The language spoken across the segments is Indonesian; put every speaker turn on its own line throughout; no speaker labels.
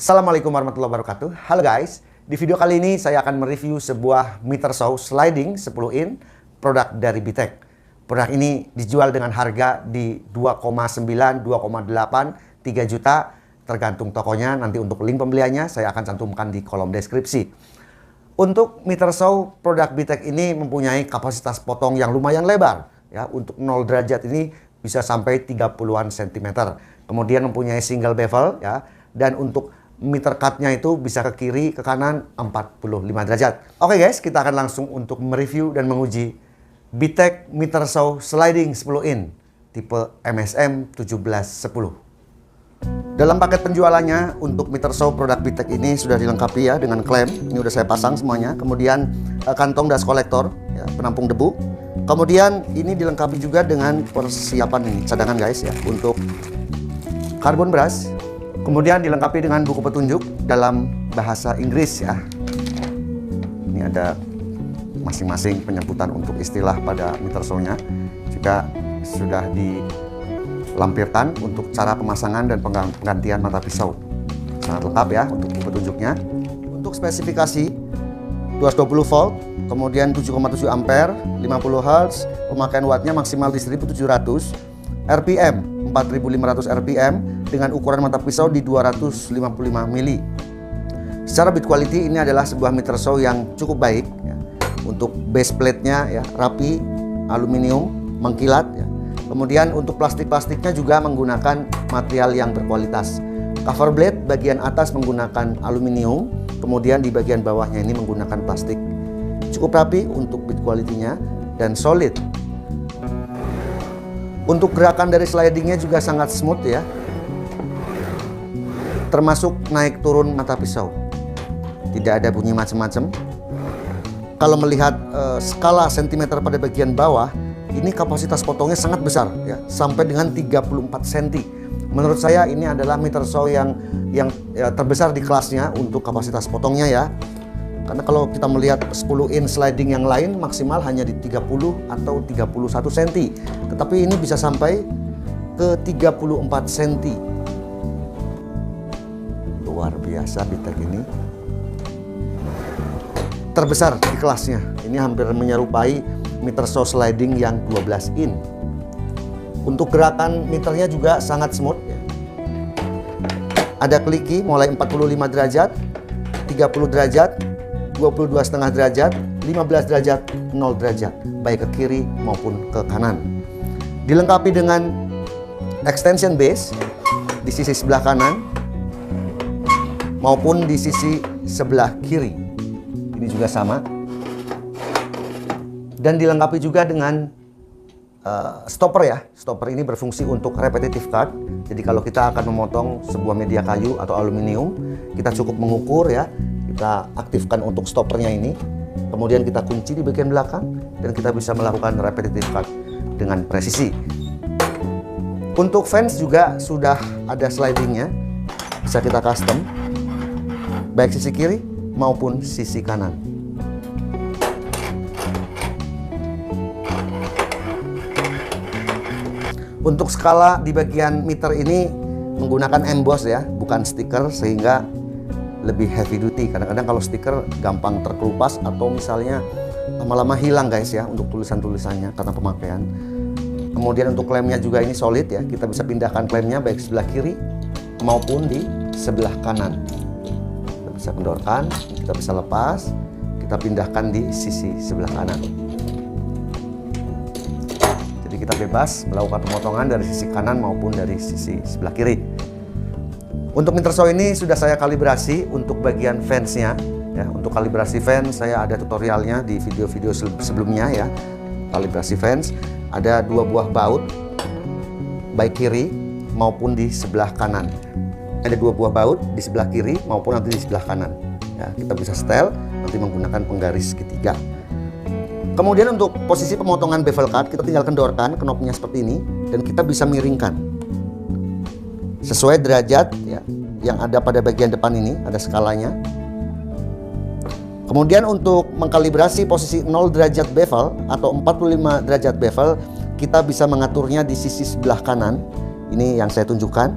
Assalamualaikum warahmatullahi wabarakatuh. Halo guys, di video kali ini saya akan mereview sebuah meter show sliding 10 in produk dari Bitek. Produk ini dijual dengan harga di 2,9, 2,8, 3 juta tergantung tokonya. Nanti untuk link pembeliannya saya akan cantumkan di kolom deskripsi. Untuk meter show produk Bitek ini mempunyai kapasitas potong yang lumayan lebar ya. Untuk 0 derajat ini bisa sampai 30-an cm. Kemudian mempunyai single bevel ya. Dan untuk meter cut-nya itu bisa ke kiri, ke kanan 45 derajat. Oke guys, kita akan langsung untuk mereview dan menguji Bitek meter show sliding 10 in tipe MSM 1710. Dalam paket penjualannya untuk meter show produk Bitek ini sudah dilengkapi ya dengan klem. Ini udah saya pasang semuanya. Kemudian kantong dust collector ya, penampung debu. Kemudian ini dilengkapi juga dengan persiapan ini cadangan guys ya untuk carbon brush. Kemudian dilengkapi dengan buku petunjuk dalam bahasa Inggris ya. Ini ada masing-masing penyebutan untuk istilah pada meter show-nya. Juga sudah dilampirkan untuk cara pemasangan dan penggantian mata pisau. Sangat lengkap ya untuk buku petunjuknya. Untuk spesifikasi 220 volt, kemudian 7,7 ampere, 50 Hz, pemakaian wattnya maksimal di 1700, RPM 4500 RPM dengan ukuran mata pisau di 255 mili. Secara build quality ini adalah sebuah meter show yang cukup baik ya. Untuk base plate-nya ya rapi, aluminium, mengkilat ya. Kemudian untuk plastiknya juga menggunakan material yang berkualitas. Cover blade bagian atas menggunakan aluminium, kemudian di bagian bawahnya ini menggunakan plastik. Cukup rapi untuk build quality-nya dan solid. Untuk gerakan dari slidingnya juga sangat smooth ya. Termasuk naik turun mata pisau. Tidak ada bunyi macam-macam. Kalau melihat skala sentimeter pada bagian bawah, ini kapasitas potongnya sangat besar ya, sampai dengan 34 cm. Menurut saya ini adalah meter show yang terbesar di kelasnya untuk kapasitas potongnya ya. Karena kalau kita melihat 10 in sliding yang lain maksimal hanya di 30 atau 31 cm. Tetapi ini bisa sampai ke 34 cm. Luar biasa Bitek ini. Terbesar di kelasnya. Ini hampir menyerupai meter show sliding yang 12 in. Untuk gerakan meternya juga sangat smooth ya. Ada kliki mulai 45 derajat, 30 derajat, 22,5 derajat, 15 derajat, 0 derajat, baik ke kiri maupun ke kanan. Dilengkapi dengan extension base di sisi sebelah kanan maupun di sisi sebelah kiri. Ini juga sama. Dan dilengkapi juga dengan stopper ya. Stopper ini berfungsi untuk repetitive cut. Jadi kalau kita akan memotong sebuah media kayu atau aluminium, kita cukup mengukur ya. Kita aktifkan untuk stoppernya ini, kemudian kita kunci di bagian belakang dan kita bisa melakukan repetitive cut dengan presisi. Untuk fans juga sudah ada slidingnya, bisa kita custom baik sisi kiri maupun sisi kanan. Untuk skala di bagian meter ini menggunakan emboss ya, bukan stiker, sehingga lebih heavy duty. Kadang-kadang kalau stiker gampang terkelupas atau misalnya lama-lama hilang guys ya untuk tulisan-tulisannya karena pemakaian. Kemudian untuk klemnya juga ini solid ya. Kita bisa pindahkan klemnya baik sebelah kiri maupun di sebelah kanan. Kita bisa kendorkan, kita bisa lepas, kita pindahkan di sisi sebelah kanan. Jadi kita bebas melakukan pemotongan dari sisi kanan maupun dari sisi sebelah kiri. Untuk meter show ini sudah saya kalibrasi untuk bagian fansnya ya. Untuk kalibrasi fans saya ada tutorialnya di video-video sebelumnya ya. Kalibrasi fans ada 2 buah baut baik kiri maupun di sebelah kanan. Ada 2 buah baut di sebelah kiri maupun nanti di sebelah kanan ya. Kita bisa setel nanti menggunakan penggaris ketiga. Kemudian untuk posisi pemotongan bevel cut kita tinggal kendorkan knopnya seperti ini dan kita bisa miringkan sesuai derajat ya, yang ada pada bagian depan ini, ada skalanya. Kemudian untuk mengkalibrasi posisi 0 derajat bevel atau 45 derajat bevel, kita bisa mengaturnya di sisi sebelah kanan. Ini yang saya tunjukkan.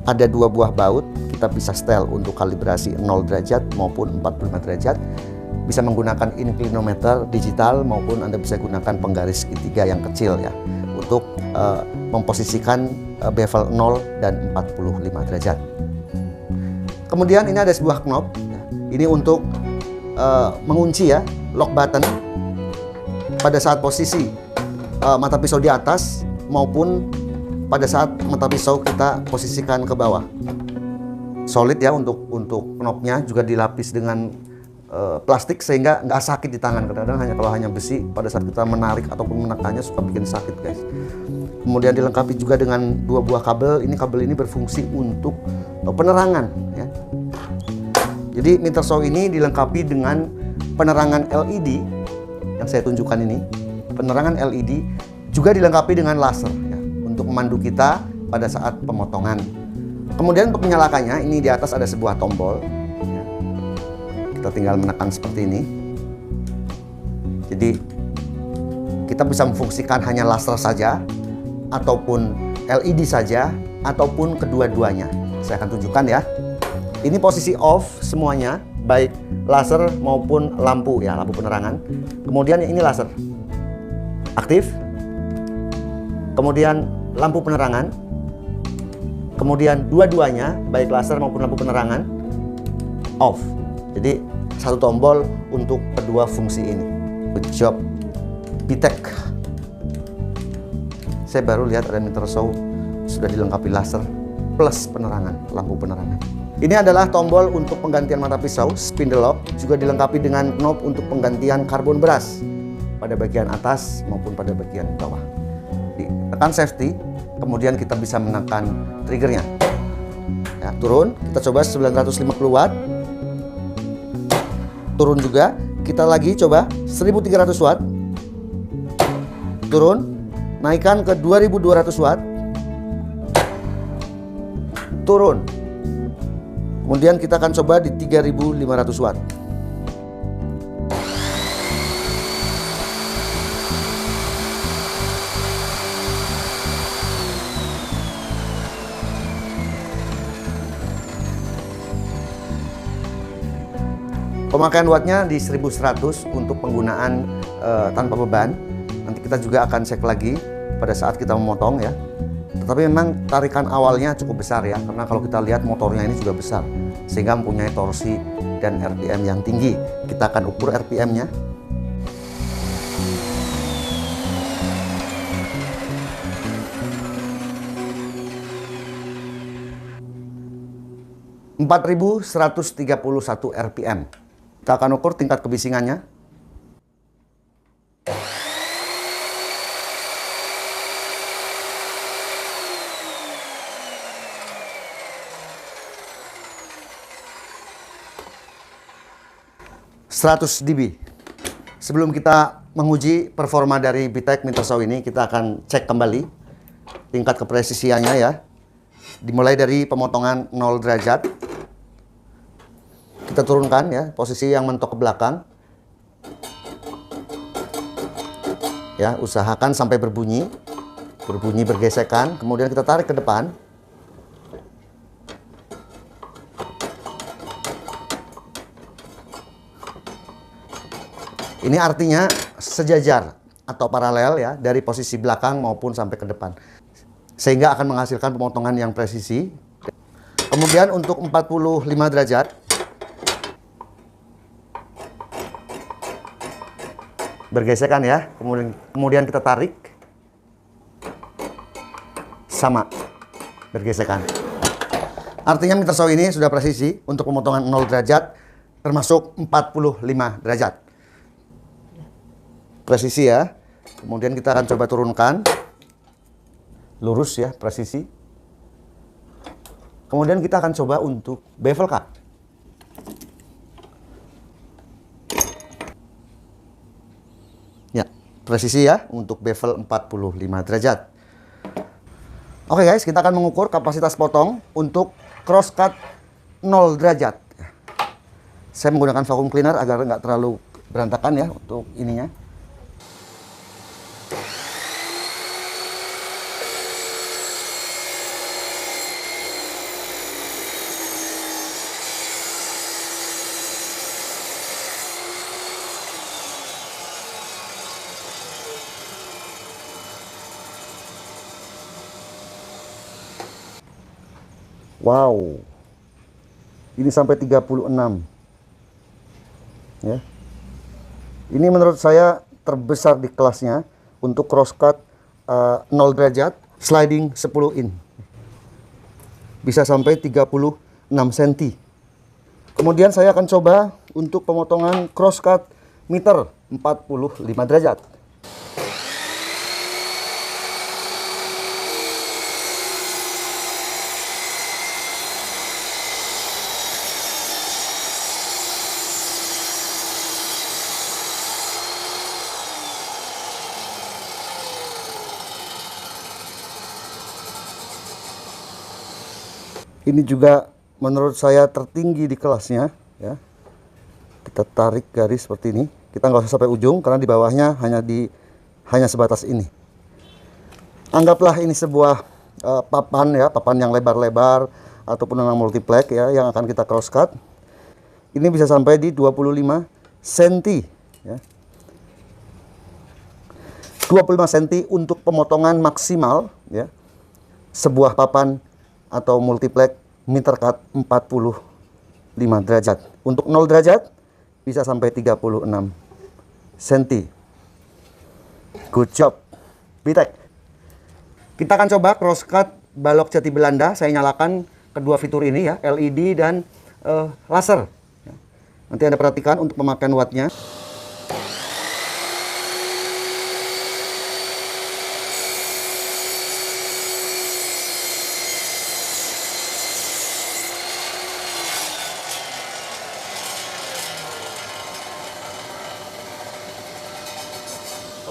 Ada 2 buah baut, kita bisa setel untuk kalibrasi 0 derajat maupun 45 derajat. Bisa menggunakan inclinometer digital maupun Anda bisa gunakan penggaris segitiga yang kecil ya untuk memposisikan bevel 0 dan 45 derajat. Kemudian ini ada sebuah knob, ini untuk mengunci ya, lock button pada saat posisi mata pisau di atas maupun pada saat mata pisau kita posisikan ke bawah. Solid ya untuk knobnya, juga dilapis dengan plastik sehingga nggak sakit di tangan. Kadang-kadang kalau hanya besi, pada saat kita menarik ataupun menekannya suka bikin sakit guys. Kemudian dilengkapi juga dengan 2 buah kabel. Kabel ini berfungsi untuk penerangan ya. Jadi meter show ini dilengkapi dengan penerangan LED yang saya tunjukkan ini. Penerangan LED juga dilengkapi dengan laser ya, untuk memandu kita pada saat pemotongan. Kemudian untuk menyalakannya, ini di atas ada sebuah tombol ya. Kita tinggal menekan seperti ini. Jadi kita bisa memfungsikan hanya laser saja ataupun LED saja ataupun kedua-duanya. Saya akan tunjukkan ya. Ini posisi off semuanya, baik laser maupun lampu ya, lampu penerangan. Kemudian ini laser aktif. Kemudian lampu penerangan. Kemudian dua-duanya, baik laser maupun lampu penerangan, off. Jadi satu tombol untuk kedua fungsi ini. Good job BTEC. Saya baru lihat ada meter show sudah dilengkapi laser plus penerangan, lampu penerangan. Ini adalah tombol untuk penggantian mata pisau, spindle lock, juga dilengkapi dengan knob untuk penggantian karbon beras pada bagian atas maupun pada bagian bawah. Tekan safety, kemudian kita bisa menekan triggernya. Ya, turun, kita coba 950 watt. Turun juga, kita lagi coba 1300 watt. Turun, naikkan ke 2200 watt. Turun. Kemudian kita akan coba di 3500 watt. Pemakaian wattnya di 1100 untuk penggunaan tanpa beban. Nanti kita juga akan cek lagi pada saat kita memotong ya. Tetapi memang tarikan awalnya cukup besar ya, karena kalau kita lihat motornya ini juga besar, sehingga mempunyai torsi dan RPM yang tinggi. Kita akan ukur RPM-nya. ...4131 RPM. Kita akan ukur tingkat kebisingannya. ...100 dB. Sebelum kita menguji performa dari BTEC meter show ini, kita akan cek kembali tingkat kepresisiannya ya. Dimulai dari pemotongan 0 derajat. Kita turunkan ya, posisi yang mentok ke belakang. Ya, usahakan sampai berbunyi. Berbunyi bergesekan, kemudian kita tarik ke depan. Ini artinya sejajar atau paralel ya, dari posisi belakang maupun sampai ke depan. Sehingga akan menghasilkan pemotongan yang presisi. Kemudian untuk 45 derajat, bergesekan ya, kemudian kita tarik, sama, bergesekan. Artinya meter show ini sudah presisi untuk pemotongan 0 derajat, termasuk 45 derajat. Presisi ya. Kemudian kita akan coba turunkan, lurus ya, presisi. Kemudian kita akan coba untuk bevel cut. Ya, presisi ya untuk bevel 45 derajat. Oke guys, kita akan mengukur kapasitas potong untuk cross cut 0 derajat. Saya menggunakan vacuum cleaner agar nggak terlalu berantakan ya untuk ininya. Wow, ini sampai 36 ya. Ini menurut saya terbesar di kelasnya untuk crosscut 0 derajat sliding 10 in. Bisa sampai 36 cm. Kemudian saya akan coba untuk pemotongan crosscut meter 45 derajat. Ini juga menurut saya tertinggi di kelasnya ya. Kita tarik garis seperti ini. Kita nggak usah sampai ujung karena di bawahnya hanya sebatas ini. Anggaplah ini sebuah papan ya, papan yang lebar-lebar ataupun yang multiplex ya, yang akan kita cross cut. Ini bisa sampai di 25 cm ya. 25 cm untuk pemotongan maksimal ya. Sebuah papan atau multiplex meter cut 45 derajat. Untuk 0 derajat bisa sampai 36 cm. Good job, Bitek. Kita akan coba crosscut balok jati Belanda. Saya nyalakan kedua fitur ini ya, LED dan laser. Nanti Anda perhatikan untuk pemakaian wattnya.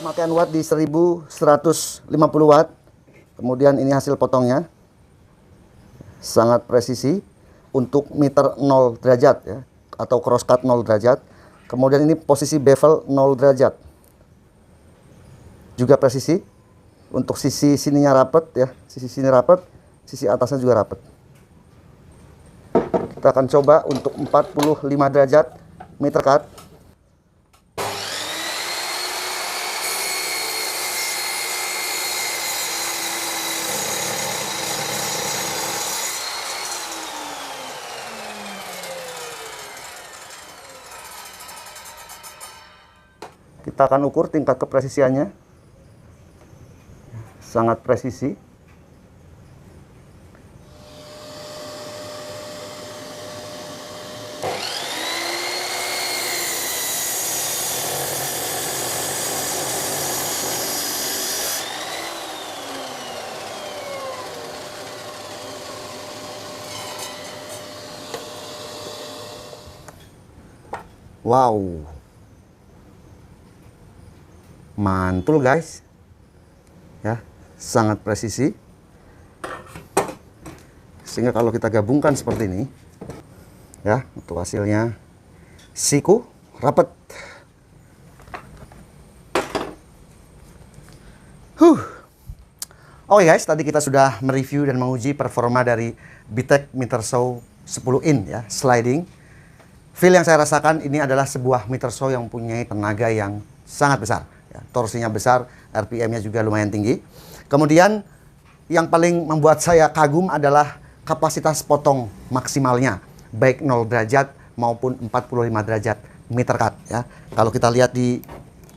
Pemakaian watt di 1150 watt. Kemudian ini hasil potongnya. Sangat presisi untuk meter 0 derajat ya, atau crosscut 0 derajat. Kemudian ini posisi bevel 0 derajat. Juga presisi. Untuk sisi sininya rapet ya, sisi sini rapet, sisi atasnya juga rapet. Kita akan coba untuk 45 derajat meter cut. Kita akan ukur tingkat kepresisiannya. Sangat presisi. Wow. Mantul guys. Ya, sangat presisi. Sehingga kalau kita gabungkan seperti ini, ya, untuk hasilnya siku rapet. Oke guys, tadi kita sudah mereview dan menguji performa dari Bitek meter saw 10 in ya, sliding. Feel yang saya rasakan ini adalah sebuah meter saw yang mempunyai tenaga yang sangat besar. Ya, torsinya besar, RPM-nya juga lumayan tinggi. Kemudian yang paling membuat saya kagum adalah kapasitas potong maksimalnya, baik 0 derajat maupun 45 derajat meter cut ya. Kalau kita lihat di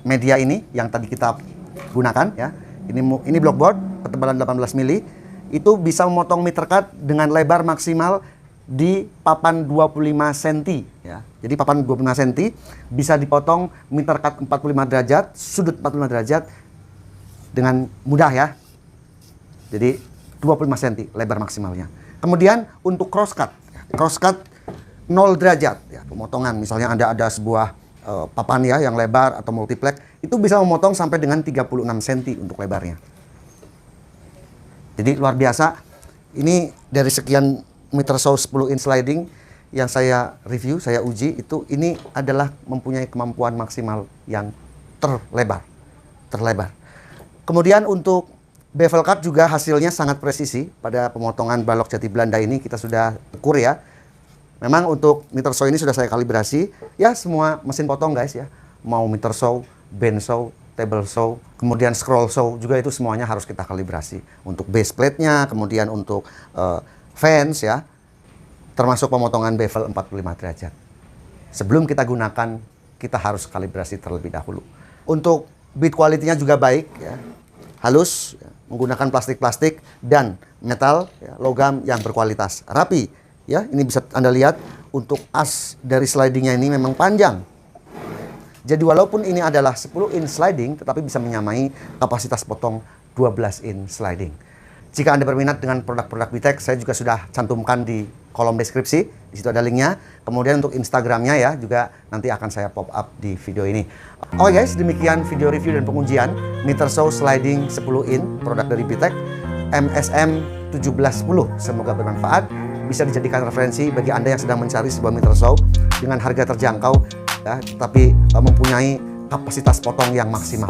media ini yang tadi kita gunakan ya, ini blockboard ketebalan 18 mili, itu bisa memotong meter cut dengan lebar maksimal di papan 25 cm ya. Jadi papan 25 cm bisa dipotong meter cut 45 derajat, sudut 45 derajat dengan mudah ya. Jadi 25 cm lebar maksimalnya. Kemudian untuk crosscut 0 derajat ya, pemotongan misalnya Anda ada sebuah papan ya yang lebar atau multiplex, itu bisa memotong sampai dengan 36 cm untuk lebarnya. Jadi luar biasa. Ini dari sekian meter saw 10 in sliding yang saya review, saya uji, itu ini adalah mempunyai kemampuan maksimal yang terlebar. Kemudian untuk bevel cut juga hasilnya sangat presisi. Pada pemotongan balok jati Belanda ini kita sudah ukur ya. Memang untuk meter saw ini sudah saya kalibrasi. Ya semua mesin potong guys ya. Mau meter saw, band saw, table saw, kemudian scroll saw juga itu semuanya harus kita kalibrasi. Untuk base plate-nya, kemudian untuk fans ya, termasuk pemotongan bevel 45 derajat. Sebelum kita gunakan, kita harus kalibrasi terlebih dahulu. Untuk build quality-nya juga baik ya. Halus, ya, menggunakan plastik-plastik dan metal ya, logam yang berkualitas, rapi ya. Ini bisa Anda lihat untuk as dari slidingnya ini memang panjang. Jadi walaupun ini adalah 10 in sliding, tetapi bisa menyamai kapasitas potong 12 in sliding. Jika Anda berminat dengan produk-produk Bitek, saya juga sudah cantumkan di kolom deskripsi. Di situ ada linknya. Kemudian untuk Instagramnya ya, juga nanti akan saya pop up di video ini. Oke guys, demikian video review dan pengujian meter saw sliding 10 in produk dari Bitek MSM 1710. Semoga bermanfaat, bisa dijadikan referensi bagi Anda yang sedang mencari sebuah meter saw dengan harga terjangkau ya, tapi mempunyai kapasitas potong yang maksimal.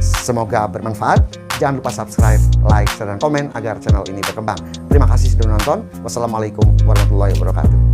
Semoga bermanfaat. Jangan lupa subscribe, like, share, dan komen agar channel ini berkembang. Terima kasih sudah menonton. Wassalamualaikum warahmatullahi wabarakatuh.